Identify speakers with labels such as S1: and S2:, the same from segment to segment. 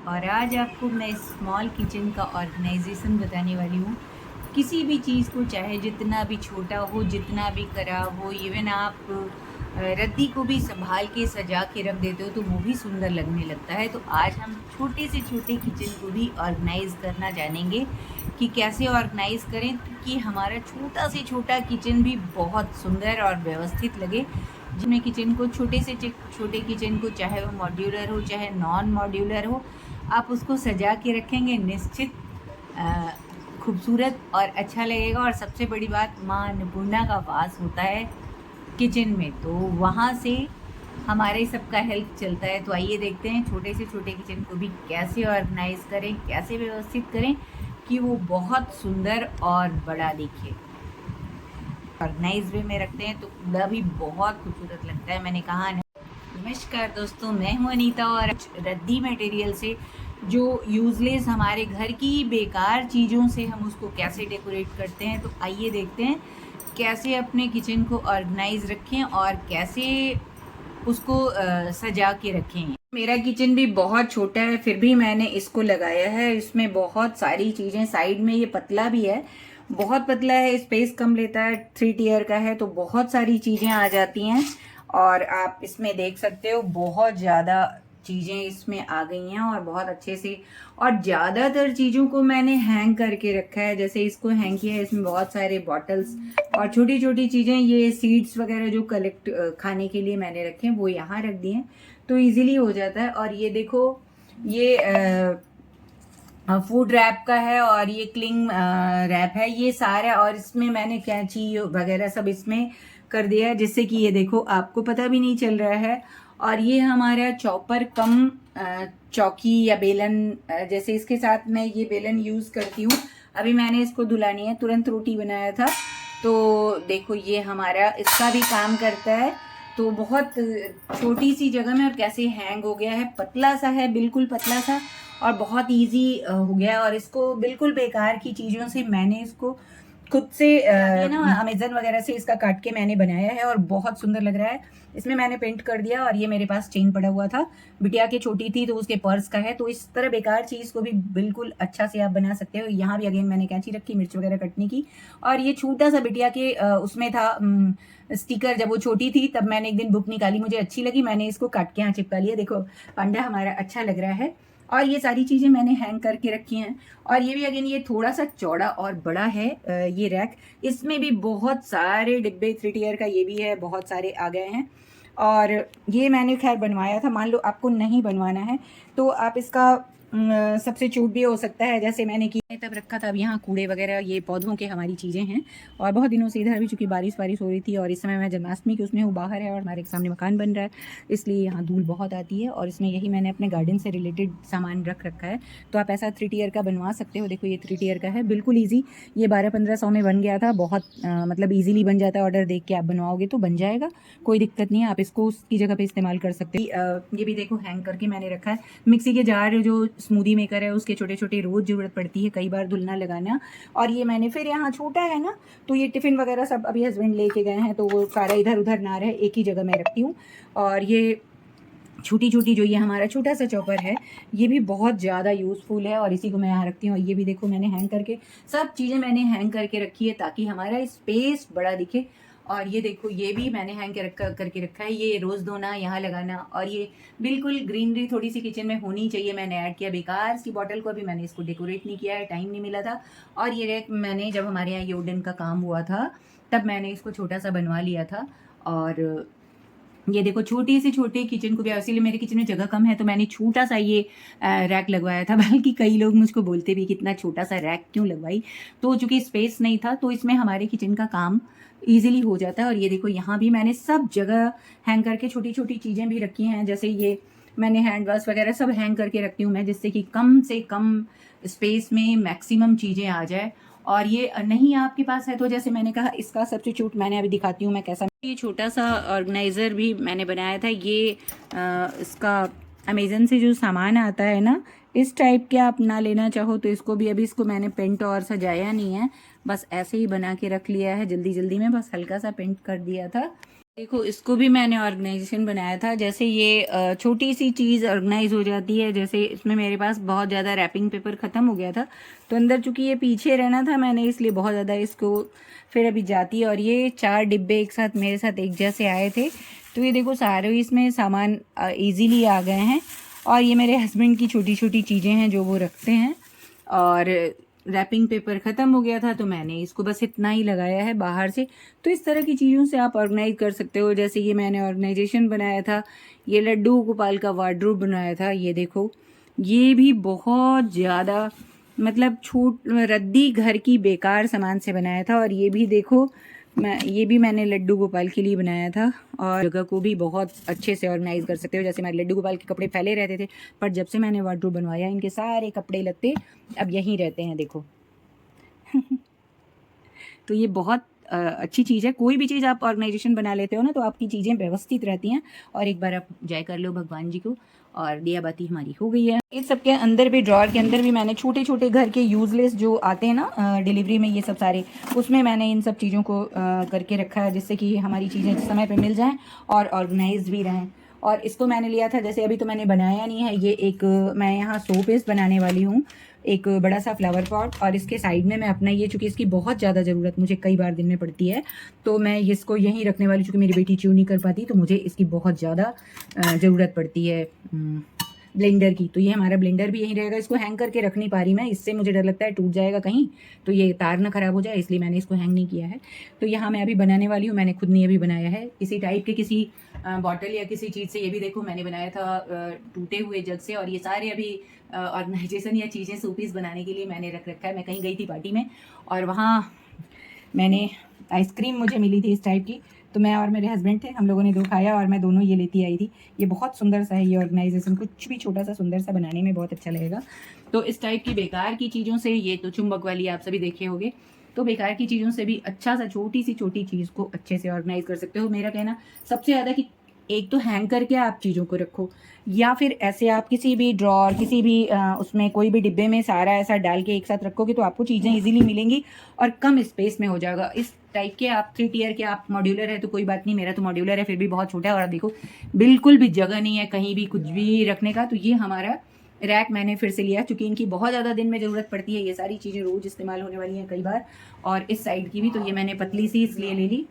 S1: और आज आपको मैं स्मॉल किचन का ऑर्गेनाइजेशन बताने वाली हूँ। किसी भी चीज़ को चाहे जितना भी छोटा हो, जितना भी खराब हो, इवन आप रद्दी को भी संभाल के सजा के रख देते हो तो वो भी सुंदर लगने लगता है। तो आज हम छोटे से छोटे किचन को भी ऑर्गेनाइज करना जानेंगे कि कैसे ऑर्गेनाइज करें कि हमारा छोटा से छोटा किचन भी बहुत सुंदर और व्यवस्थित लगे। जिसमें किचन को छोटे से छोटे किचन को, चाहे वो मॉड्यूलर हो चाहे नॉन मॉड्यूलर हो, आप उसको सजा के रखेंगे, निश्चित खूबसूरत और अच्छा लगेगा। और सबसे बड़ी बात, माँ अन्नपूर्णा का वास होता है किचन में, तो वहाँ से हमारे सबका हेल्प चलता है। तो आइए देखते हैं छोटे से छोटे किचन को भी कैसे ऑर्गेनाइज करें, कैसे व्यवस्थित करें कि वो बहुत सुंदर और बड़ा दिखे। ऑर्गेनाइज वे में रखते हैं तो कूड़ा भी बहुत खूबसूरत लगता है। मैंने कहा ना। नमस्कार दोस्तों, मैं हूं अनीता और रद्दी मटेरियल से जो यूज़लेस हमारे घर की बेकार चीज़ों से हम उसको कैसे डेकोरेट करते हैं। तो आइए देखते हैं कैसे अपने किचन को ऑर्गेनाइज रखें और कैसे उसको सजा के रखें। मेरा किचन भी बहुत छोटा है, फिर भी मैंने इसको लगाया है। इसमें बहुत सारी चीज़ें, साइड में ये पतला भी है, बहुत पतला है, स्पेस कम लेता है, 3 टियर का है, तो बहुत सारी चीज़ें आ जाती हैं। और आप इसमें देख सकते हो बहुत ज़्यादा चीज़ें इसमें आ गई हैं और बहुत अच्छे से। और ज़्यादातर चीज़ों को मैंने हैंग करके रखा है। जैसे इसको हैंग किया है, इसमें बहुत सारे बॉटल्स और छोटी छोटी चीज़ें, ये सीड्स वगैरह जो कलेक्ट खाने के लिए मैंने रखे हैं वो यहाँ रख दिए हैं, तो इजीली हो जाता है। और ये देखो, ये फूड रैप का है और ये क्लिंग रैप है, ये सारा। और इसमें मैंने कैंची वगैरह सब इसमें कर दिया है, जिससे कि ये देखो आपको पता भी नहीं चल रहा है। और ये हमारा चॉपर कम चौकी या बेलन, जैसे इसके साथ मैं ये बेलन यूज़ करती हूँ। अभी मैंने इसको धुलानी है, तुरंत रोटी बनाया था, तो देखो ये हमारा इसका भी काम करता है। तो बहुत छोटी सी जगह में और कैसे हैंग हो गया है, पतला सा है, बिल्कुल पतला सा, और बहुत इजी हो गया। और इसको बिल्कुल बेकार की चीज़ों से मैंने इसको खुद से ना अमेजन वगैरह से इसका काट के मैंने बनाया है और बहुत सुंदर लग रहा है। इसमें मैंने पेंट कर दिया। और ये मेरे पास चेन पड़ा हुआ था, बिटिया की छोटी थी तो उसके पर्स का है। तो इस तरह बेकार चीज़ को भी बिल्कुल अच्छा से आप बना सकते हो। यहाँ भी अगेन मैंने कैंची रखी मिर्च वगैरह कटने की। और ये छोटा सा बिटिया के उसमें था स्टिकर, जब वो छोटी थी तब मैंने एक दिन बुक निकाली, मुझे अच्छी लगी, मैंने इसको काट के यहाँ चिपका लिया। देखो पांडा हमारा अच्छा लग रहा है। और ये सारी चीज़ें मैंने हैंग करके रखी हैं। और ये भी अगेन ये थोड़ा सा चौड़ा और बड़ा है ये रैक। इसमें भी बहुत सारे डिब्बे, 3 टियर का ये भी है, बहुत सारे आ गए हैं। और ये मैंने खैर बनवाया था। मान लो आपको नहीं बनवाना है तो आप इसका सब्स्टिट्यूट भी हो सकता है, जैसे मैंने की तब रखा था। अब यहाँ कूड़े वगैरह, ये पौधों के हमारी चीज़ें हैं। और बहुत दिनों से इधर भी चूँकि बारिश हो रही थी और इस समय मैं जन्माष्टमी के उसमें हूँ, बाहर है और हमारे सामने मकान बन रहा है, इसलिए यहाँ धूल बहुत आती है। और इसमें यही मैंने अपने गार्डन से रिलेटेड सामान रख रखा है। तो आप ऐसा 3 टियर का बनवा सकते हो। देखो ये 3 टियर का है, बिल्कुल ईजी। ये 1200-1500 में बन गया था, बहुत मतलब ईजिली बन जाता है। ऑर्डर देख के आप बनवाओगे तो बन जाएगा, कोई दिक्कत नहीं है। आप इसको उसकी जगह पे इस्तेमाल कर सकते हैं। ये भी देखो हैंग करके मैंने रखा है। मिक्सी के जार जो स्मूदी मेकर है उसके छोटे छोटे रोज़ ज़रूरत पड़ती है, कई बार धुलना लगाना। और ये मैंने फिर यहाँ छोटा है ना, तो ये टिफ़िन वगैरह सब अभी हस्बैंड लेके गए हैं, तो वो सारा इधर उधर ना रहे, एक ही जगह मैं रखती हूँ। और ये छोटी छोटी जो ये हमारा छोटा सा चॉपर है, ये भी बहुत ज़्यादा यूज़फुल है और इसी को मैं यहाँ रखती हूँ। और ये भी देखो मैंने हैंग करके, सब चीज़ें मैंने हैंग करके रखी है ताकि हमारा स्पेस बड़ा दिखे। और ये देखो ये भी मैंने हैंग करके रखा है, ये रोज़ धोना, यहाँ लगाना। और ये बिल्कुल ग्रीनरी थोड़ी सी किचन में होनी चाहिए, मैंने ऐड किया। बेकार की बॉटल को अभी मैंने इसको डेकोरेट नहीं किया है, टाइम नहीं मिला था। और ये रैक मैंने, जब हमारे यहाँ योडन का काम हुआ था तब मैंने इसको छोटा सा बनवा लिया था। और ये देखो छोटी से छोटे किचन को भी, इसीलिए मेरे किचन में जगह कम है तो मैंने छोटा सा ये रैक लगवाया था। बल्कि कई लोग मुझको बोलते भी कितना छोटा सा रैक क्यों लगवाई, तो चूंकि स्पेस नहीं था तो इसमें हमारे किचन का काम ईजिली हो जाता है। और ये देखो यहाँ भी मैंने सब जगह हैंग करके छोटी छोटी चीज़ें भी रखी हैं। जैसे ये मैंने हैंड वॉश वगैरह सब हैंग करके रखती हूँ मैं, जिससे कि कम से कम स्पेस में मैक्सिमम चीज़ें आ जाए। और ये नहीं आपके पास है तो जैसे मैंने कहा, इसका सब्स्टिट्यूट मैंने अभी दिखाती हूँ मैं कैसा। ये छोटा सा ऑर्गेनाइज़र भी मैंने बनाया था। ये इसका अमेज़न से जो सामान आता है ना, इस टाइप के आप ना लेना चाहो तो इसको भी, अभी इसको मैंने पेंट और सजाया नहीं है, बस ऐसे ही बना के रख लिया है जल्दी जल्दी में, बस हल्का सा पेंट कर दिया था। देखो इसको भी मैंने ऑर्गेनाइजेशन बनाया था। जैसे ये छोटी सी चीज़ ऑर्गेनाइज हो जाती है, जैसे इसमें मेरे पास बहुत ज़्यादा रैपिंग पेपर ख़त्म हो गया था, तो अंदर चूंकि ये पीछे रहना था मैंने, इसलिए बहुत ज़्यादा इसको फिर अभी जाती है। और ये 4 डिब्बे एक साथ मेरे साथ एक जैसे आए थे, तो ये देखो सारे इसमें सामान ईजीली आ गए हैं। और ये मेरे हस्बैंड की छोटी छोटी चीज़ें हैं जो वो रखते हैं। और रैपिंग पेपर ख़त्म हो गया था तो मैंने इसको बस इतना ही लगाया है बाहर से। तो इस तरह की चीज़ों से आप ऑर्गेनाइज कर सकते हो। जैसे ये मैंने ऑर्गेनाइजेशन बनाया था, ये लड्डू गोपाल का वार्डरोब बनाया था। ये देखो ये भी बहुत ज़्यादा मतलब रद्दी घर की बेकार सामान से बनाया था। और ये भी देखो ये भी मैंने लड्डू गोपाल के लिए बनाया था। और जगह को भी बहुत अच्छे से ऑर्गेनाइज कर सकते हो। जैसे हमारे लड्डू गोपाल के कपड़े फैले रहते थे, पर जब से मैंने वार्डरोब बनवाया इनके सारे कपड़े लत्ते अब यहीं रहते हैं, देखो। तो ये बहुत अच्छी चीज़ है। कोई भी चीज़ आप ऑर्गेनाइजेशन बना लेते हो ना, तो आपकी चीज़ें व्यवस्थित रहती हैं। और एक बार आप जय कर लो भगवान जी को, और दिया बाती हमारी हो गई है। इस सब के अंदर भी, ड्रॉर के अंदर भी मैंने छोटे छोटे घर के यूजलेस जो आते हैं ना डिलीवरी में, ये सब सारे, उसमें मैंने इन सब चीज़ों को करके रखा है, जिससे कि हमारी चीज़ें समय पे मिल जाएं और ऑर्गेनाइज भी रहें। और इसको मैंने लिया था, जैसे अभी तो मैंने बनाया नहीं है, ये एक मैं यहाँ शो पीस बनाने वाली हूँ, एक बड़ा सा फ्लावर पॉट। और इसके साइड में मैं अपना ये, चूँकि इसकी बहुत ज़्यादा ज़रूरत मुझे कई बार दिन में पड़ती है, तो मैं इसको यहीं रखने वाली, चूँकि मेरी बेटी च्यू नहीं कर पाती, तो मुझे इसकी बहुत ज़्यादा ज़रूरत पड़ती है ब्लेंडर की। तो ये हमारा ब्लेंडर भी यहीं रहेगा। इसको हैंग करके रख नहीं पा रही मैं, इससे मुझे डर लगता है टूट जाएगा कहीं, तो ये तार ना ख़राब हो जाए, इसलिए मैंने इसको हैंग नहीं किया है। तो यहाँ मैं अभी बनाने वाली हूँ, मैंने खुद नहीं अभी बनाया है, इसी टाइप के किसी बॉटल या किसी चीज़ से। ये भी देखो मैंने बनाया था टूटे हुए जग से। और ये सारे अभी ऑर्गेनाइजेशन या चीज़ें शोपीस बनाने के लिए मैंने रख रखा है। मैं कहीं गई थी पार्टी में, और वहाँ मैंने आइसक्रीम मुझे मिली थी इस टाइप की, तो मैं और मेरे हस्बैंड थे, हम लोगों ने 2 खाया और मैं दोनों ये लेती आई थी। ये बहुत सुंदर सा है ये ऑर्गेनाइजेशन, कुछ भी छोटा सा सुंदर सा बनाने में बहुत अच्छा लगेगा। तो इस टाइप की बेकार की चीज़ों से, ये तो चुंबक वाली आप सभी देखे होंगे, तो बेकार की चीज़ों से भी अच्छा सा छोटी सी छोटी चीज़ को अच्छे से ऑर्गेनाइज कर सकते हो। मेरा कहना सबसे ज़्यादा कि एक तो हैंग करके आप चीज़ों को रखो, या फिर ऐसे आप किसी भी ड्रॉर, किसी भी उसमें कोई भी डिब्बे में सारा ऐसा डाल के एक साथ रखोगे, तो आपको चीज़ें इजीली मिलेंगी और कम स्पेस में हो जाएगा। इस टाइप के आप 3 टियर के, आप मॉड्यूलर है तो कोई बात नहीं, मेरा तो मॉड्यूलर है फिर भी बहुत छोटा है। और आप देखो बिल्कुल भी जगह नहीं है कहीं भी कुछ भी रखने का। तो ये हमारा रैक मैंने फिर से लिया, क्योंकि इनकी बहुत ज़्यादा दिन में ज़रूरत पड़ती है। ये सारी चीज़ें रोज़ इस्तेमाल होने वाली हैं कई बार। और इस साइड की भी, तो ये मैंने पतली सी इसलिए ले ली।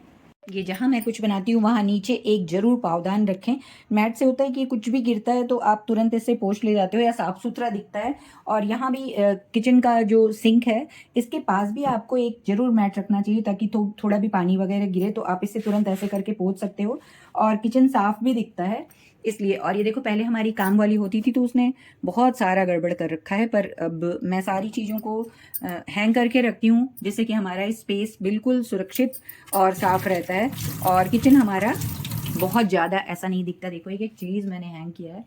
S1: ये जहाँ मैं कुछ बनाती हूँ वहाँ नीचे एक जरूर पावदान रखें। मैट से होता है कि कुछ भी गिरता है तो आप तुरंत इससे पोंछ ले जाते हो, या साफ सुथरा दिखता है। और यहाँ भी किचन का जो सिंक है, इसके पास भी आपको एक जरूर मैट रखना चाहिए, ताकि थोड़ा भी पानी वगैरह गिरे तो आप इससे तुरंत ऐसे करके पोंछ सकते हो, और किचन साफ भी दिखता है इसलिए। और ये देखो पहले हमारी काम वाली होती थी तो उसने बहुत सारा गड़बड़ कर रखा है, पर अब मैं सारी चीज़ों को हैंग करके रखती हूँ, जिससे कि हमारा स्पेस बिल्कुल सुरक्षित और साफ रहता है। और किचन हमारा बहुत ज़्यादा ऐसा नहीं दिखता। देखो एक एक चीज़ मैंने हैंग किया है।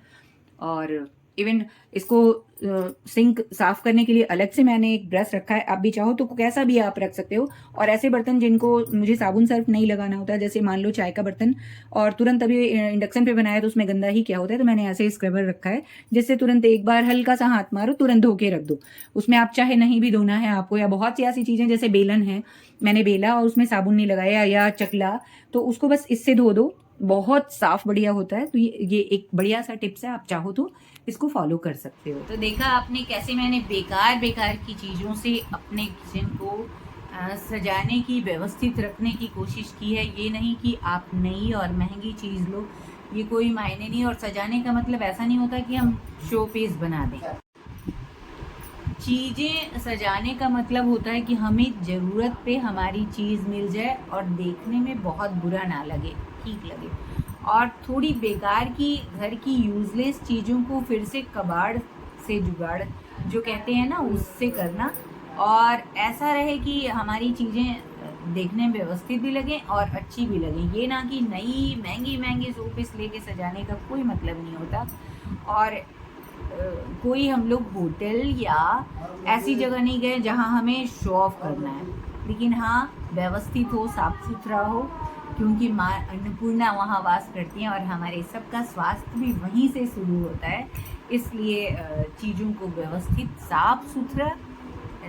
S1: और इवन इसको सिंक साफ करने के लिए अलग से मैंने एक ब्रश रखा है। आप भी चाहो तो कैसा भी आप रख सकते हो। और ऐसे बर्तन जिनको मुझे साबुन सर्फ नहीं लगाना होता, जैसे मान लो चाय का बर्तन और तुरंत अभी इंडक्शन पे बनाया तो उसमें गंदा ही क्या होता है, तो मैंने ऐसे स्क्रबर रखा है, जिससे तुरंत एक बार हल्का सा हाथ मारो, तुरंत धो के रख दो। उसमें आप चाहे नहीं भी धोना है आपको, या बहुत सी ऐसी चीज़ें जैसे बेलन है, मैंने बेला और उसमें साबुन नहीं लगाया, या चकला, तो उसको बस इससे धो दो, बहुत साफ बढ़िया होता है। तो ये एक बढ़िया सा टिप्स है, आप चाहो तो इसको फॉलो कर सकते हो। तो देखा आपने कैसे मैंने बेकार बेकार की चीज़ों से अपने किचन को सजाने की, व्यवस्थित रखने की कोशिश की है। ये नहीं कि आप नई और महंगी चीज़ लो, ये कोई मायने नहीं। और सजाने का मतलब ऐसा नहीं होता कि हम शो पीस बना दें। चीज़ें सजाने का मतलब होता है कि हमें ज़रूरत पे हमारी चीज़ मिल जाए और देखने में बहुत बुरा ना लगे, ठीक लगे। और थोड़ी बेकार की घर की यूजलेस चीज़ों को फिर से कबाड़ से जुगाड़ जो कहते हैं ना, उससे करना। और ऐसा रहे कि हमारी चीज़ें देखने में व्यवस्थित भी लगें और अच्छी भी लगें। ये ना कि नई महंगी महंगी शोपीस लेके सजाने का कोई मतलब नहीं होता। और कोई हम लोग होटल या ऐसी जगह नहीं गए जहां हमें शो ऑफ करना है, लेकिन हाँ व्यवस्थित हो, साफ सुथरा हो, क्योंकि माँ अन्नपूर्णा वहाँ वास करती हैं और हमारे सबका स्वास्थ्य भी वहीं से शुरू होता है। इसलिए चीज़ों को व्यवस्थित, साफ सुथरा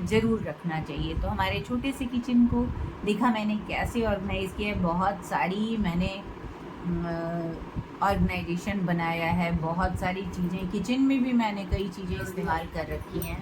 S1: ज़रूर रखना चाहिए। तो हमारे छोटे से किचन को देखा मैंने कैसे ऑर्गेनाइज़ किया है। बहुत सारी मैंने ऑर्गेनाइजेशन बनाया है। बहुत सारी चीज़ें किचन में भी मैंने कई चीज़ें इस्तेमाल कर रखी हैं।